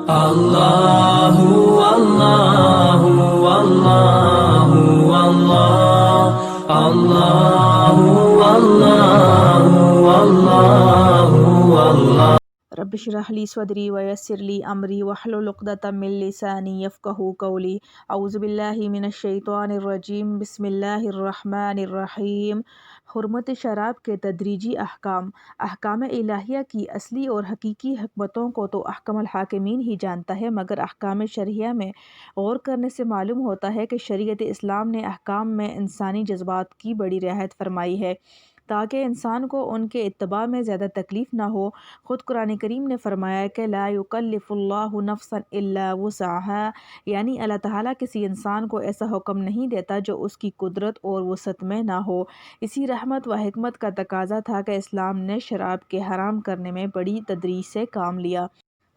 اللہ اللہ اللہ اللہ اللہ اللہ اللہ رب اشرح لی صدری ویسر لی امری واحلل عقدۃ من لسانی یفقہوا قولی اعوذ باللہ من الشیطان الرجیم بسم اللہ الرحمن الرحیم۔ حرمت شراب کے تدریجی احکام۔ احکام الہیہ کی اصلی اور حقیقی حکمتوں کو تو احکم الحاکمین ہی جانتا ہے، مگر احکام شرعیہ میں غور کرنے سے معلوم ہوتا ہے کہ شریعت اسلام نے احکام میں انسانی جذبات کی بڑی رعایت فرمائی ہے تاکہ انسان کو ان کے اتباع میں زیادہ تکلیف نہ ہو۔ خود قرآن کریم نے فرمایا ہے کہ لا یکلف اللہ نفسا الا وسعها، یعنی اللہ تعالیٰ کسی انسان کو ایسا حکم نہیں دیتا جو اس کی قدرت اور وسعت میں نہ ہو۔ اسی رحمت و حکمت کا تقاضا تھا کہ اسلام نے شراب کے حرام کرنے میں بڑی تدریج سے کام لیا۔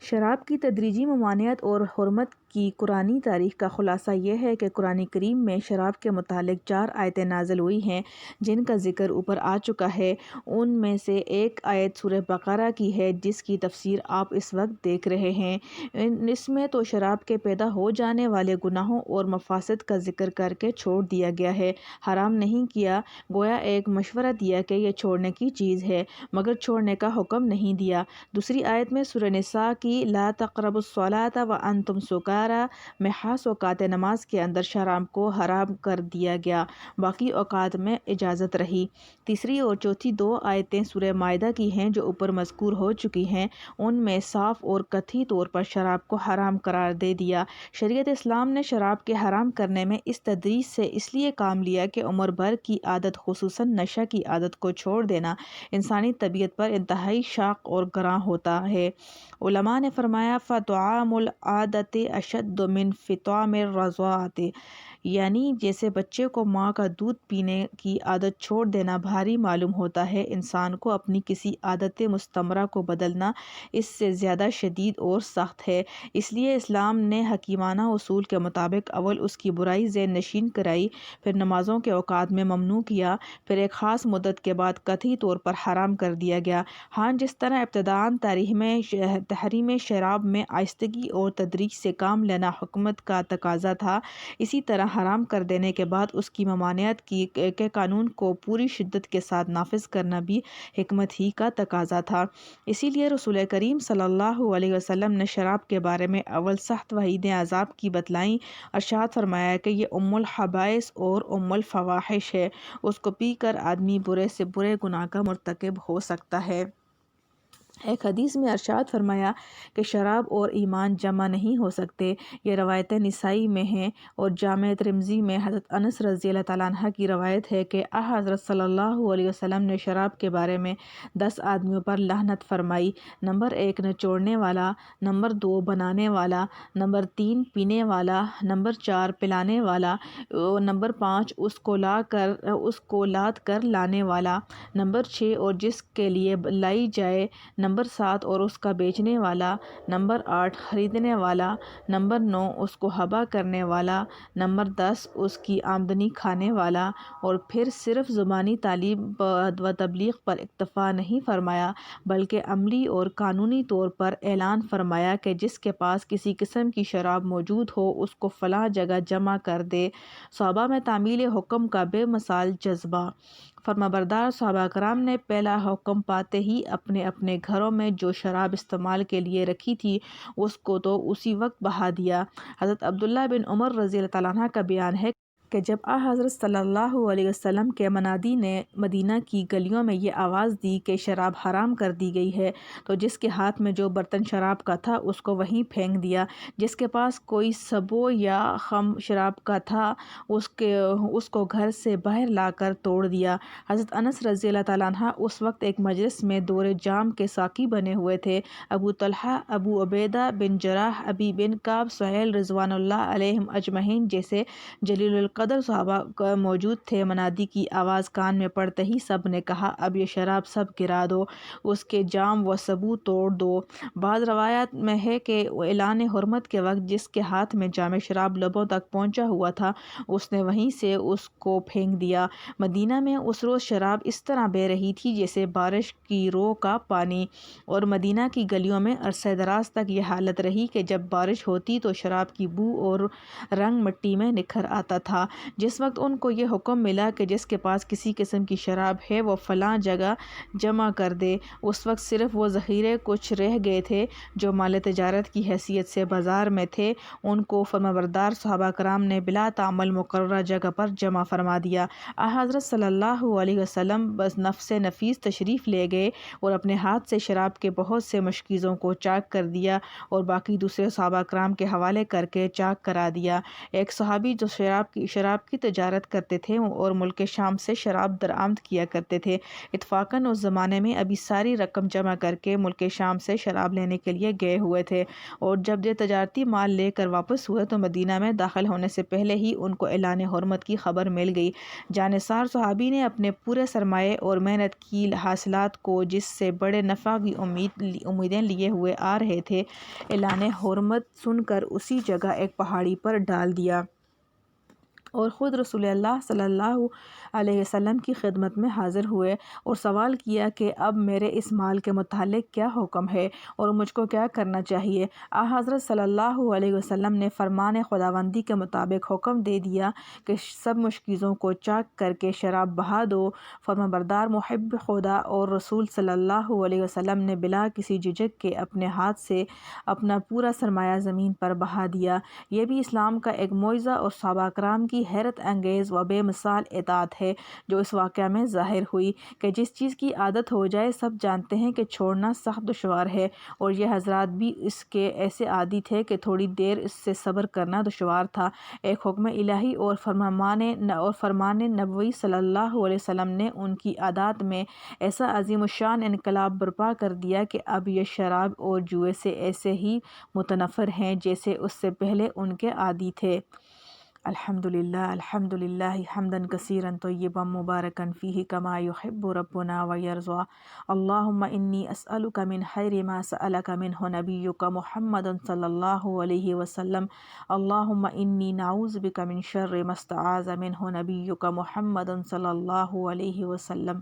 شراب کی تدریجی ممانعت اور حرمت کی قرآنی تاریخ کا خلاصہ یہ ہے کہ قرآن کریم میں شراب کے متعلق 4 آیتیں نازل ہوئی ہیں جن کا ذکر اوپر آ چکا ہے۔ ان میں سے ایک آیت سورہ بقرہ کی ہے جس کی تفسیر آپ اس وقت دیکھ رہے ہیں۔ اس میں تو شراب کے پیدا ہو جانے والے گناہوں اور مفاسد کا ذکر کر کے چھوڑ دیا گیا ہے، حرام نہیں کیا، گویا ایک مشورہ دیا کہ یہ چھوڑنے کی چیز ہے، مگر چھوڑنے کا حکم نہیں دیا۔ دوسری آیت میں سورہ نساء کی لا تقربوا الصلاۃ وانتم سکارى میں خاص اوقات نماز کے اندر شراب کو حرام کر دیا گیا، باقی اوقات میں اجازت رہی۔ تیسری اور چوتھی 2 آیتیں سورہ مائدہ کی ہیں جو اوپر مذکور ہو چکی ہیں، ان میں صاف اور قطعی طور پر شراب کو حرام قرار دے دیا۔ شریعت اسلام نے شراب کے حرام کرنے میں اس تدریج سے اس لیے کام لیا کہ عمر بھر کی عادت خصوصاً نشہ کی عادت کو چھوڑ دینا انسانی طبیعت پر انتہائی شاق اور گراں ہوتا ہے۔ علماء نے فرمایا فطعام العادت اشد من فطام الرضاعۃ، یعنی جیسے بچے کو ماں کا دودھ پینے کی عادت چھوڑ دینا بھاری معلوم ہوتا ہے، انسان کو اپنی کسی عادت مستمرہ کو بدلنا اس سے زیادہ شدید اور سخت ہے۔ اس لیے اسلام نے حکیمانہ اصول کے مطابق اول اس کی برائی ذہن نشین کرائی، پھر نمازوں کے اوقات میں ممنوع کیا، پھر ایک خاص مدت کے بعد قطعی طور پر حرام کر دیا گیا۔ ہاں، جس طرح ابتداءً تحریم شراب میں آہستگی اور تدریج سے کام لینا حکمت کا تقاضا تھا، اسی طرح حرام کر دینے کے بعد اس کی ممانعت کے قانون کو پوری شدت کے ساتھ نافذ کرنا بھی حکمت ہی کا تقاضا تھا۔ اسی لیے رسول کریم صلی اللہ علیہ وسلم نے شراب کے بارے میں اول سخت وعیدیں عذاب کی بتلائیں، ارشاد فرمایا کہ یہ ام الخبائث اور ام الفواحش ہے، اس کو پی کر آدمی برے سے برے گناہ کا مرتکب ہو سکتا ہے۔ ایک حدیث میں ارشاد فرمایا کہ شراب اور ایمان جمع نہیں ہو سکتے۔ یہ روایت نسائی میں ہیں اور جامع ترمذی میں حضرت انس رضی اللہ تعالیٰ عنہ کی روایت ہے کہ حضرت صلی اللہ علیہ وسلم نے شراب کے بارے میں 10 آدمیوں پر لعنت فرمائی۔ نمبر 1 نچوڑنے والا، نمبر 2 بنانے والا، نمبر 3 پینے والا، نمبر 4 پلانے والا، نمبر 5 اس کو لاد کر لانے والا، نمبر 6 اور جس کے لیے لائی جائے، نمبر 7 اور اس کا بیچنے والا، نمبر 8 خریدنے والا، نمبر 9 اس کو حبا کرنے والا، نمبر 10 اس کی آمدنی کھانے والا۔ اور پھر صرف زبانی تعلیم و تبلیغ پر اکتفا نہیں فرمایا بلکہ عملی اور قانونی طور پر اعلان فرمایا کہ جس کے پاس کسی قسم کی شراب موجود ہو اس کو فلاں جگہ جمع کر دے۔ صحابہ میں تعمیل حکم کا بے مثال جذبہ۔ فرمانبردار صحابہ کرام نے پہلا حکم پاتے ہی اپنے اپنے گھروں میں جو شراب استعمال کے لیے رکھی تھی اس کو تو اسی وقت بہا دیا۔ حضرت عبداللہ بن عمر رضی اللہ تعالیٰ عنہ کا بیان ہے کہ جب حضرت صلی اللہ علیہ وسلم کے منادی نے مدینہ کی گلیوں میں یہ آواز دی کہ شراب حرام کر دی گئی ہے، تو جس کے ہاتھ میں جو برتن شراب کا تھا اس کو وہیں پھینک دیا، جس کے پاس کوئی سبو یا خم شراب کا تھا اس کو گھر سے باہر لا کر توڑ دیا۔ حضرت انس رضی اللہ تعالیٰ عنہ اس وقت ایک مجلس میں دور جام کے ساقی بنے ہوئے تھے۔ ابو طلحہ، ابو عبیدہ بن جراح، ابی بن کعب، سہیل رضوان اللہ علیہم اجمعین جیسے جلیل قدر صحابہ موجود تھے۔ منادی کی آواز کان میں پڑتے ہی سب نے کہا اب یہ شراب سب گرا دو، اس کے جام و سبو توڑ دو۔ بعض روایات میں ہے کہ اعلان حرمت کے وقت جس کے ہاتھ میں جام شراب لبوں تک پہنچا ہوا تھا اس نے وہیں سے اس کو پھینک دیا۔ مدینہ میں اس روز شراب اس طرح بہہ رہی تھی جیسے بارش کی رو کا پانی، اور مدینہ کی گلیوں میں عرصہ دراز تک یہ حالت رہی کہ جب بارش ہوتی تو شراب کی بو اور رنگ مٹی میں نکھر آتا تھا۔ جس وقت ان کو یہ حکم ملا کہ جس کے پاس کسی قسم کی شراب ہے وہ فلاں جگہ جمع کر دے، اس وقت صرف وہ ذخیرے کچھ رہ گئے تھے جو مال تجارت کی حیثیت سے بازار میں تھے، ان کو فرمانبردار صحابہ کرام نے بلا تعمل مقررہ جگہ پر جمع فرما دیا۔ حضرت صلی اللہ علیہ وسلم بس نفس نفیس تشریف لے گئے اور اپنے ہاتھ سے شراب کے بہت سے مشکیزوں کو چاک کر دیا اور باقی دوسرے صحابہ کرام کے حوالے کر کے چاک کرا دیا۔ ایک صحابی جو شراب کی تجارت کرتے تھے اور ملک شام سے شراب درآمد کیا کرتے تھے، اتفاقاً اس زمانے میں ابھی ساری رقم جمع کر کے ملک شام سے شراب لینے کے لیے گئے ہوئے تھے، اور جب یہ تجارتی مال لے کر واپس ہوئے تو مدینہ میں داخل ہونے سے پہلے ہی ان کو اعلان حرمت کی خبر مل گئی۔ جانثار صحابی نے اپنے پورے سرمایے اور محنت کی حاصلات کو، جس سے بڑے نفع کی امیدیں لیے ہوئے آ رہے تھے، اعلان حرمت سن کر اسی جگہ ایک پہاڑی پر ڈال دیا اور خود رسول اللہ صلی اللہ علیہ وسلم کی خدمت میں حاضر ہوئے اور سوال کیا کہ اب میرے اس مال کے متعلق کیا حکم ہے اور مجھ کو کیا کرنا چاہیے۔ حضرت صلی اللہ علیہ وسلم نے فرمان خداوندی کے مطابق حکم دے دیا کہ سب مشکیزوں کو چاک کر کے شراب بہا دو۔ فرمانبردار محب خدا اور رسول صلی اللہ علیہ وسلم نے بلا کسی جھجک کے اپنے ہاتھ سے اپنا پورا سرمایہ زمین پر بہا دیا۔ یہ بھی اسلام کا ایک معجزہ اور صحابہ کرام کی حیرت انگیز و بے مثال اطاعت ہے جو اس واقعہ میں ظاہر ہوئی کہ جس چیز کی عادت ہو جائے سب جانتے ہیں کہ چھوڑنا سخت دشوار ہے، اور یہ حضرات بھی اس کے ایسے عادی تھے کہ تھوڑی دیر اس سے صبر کرنا دشوار تھا۔ ایک حکم الہی اور فرمان نبوی صلی اللہ علیہ وسلم نے ان کی عادات میں ایسا عظیم الشان انقلاب برپا کر دیا کہ اب یہ شراب اور جوئے سے ایسے ہی متنفر ہیں جیسے اس سے پہلے ان کے عادی تھے۔ الحمدللہ حمدا کثیرا طیبا مبارکا فیہ کما یحب ربنا ویرضی۔ اللہم انی اسألک من خیر ما سألک منہ نبیک محمد صلی اللہ علیہ وسلم۔ اللہم انی نعوذ بک من شر ما استعاذ منہ نبیک محمد صلی اللہ علیہ وسلم۔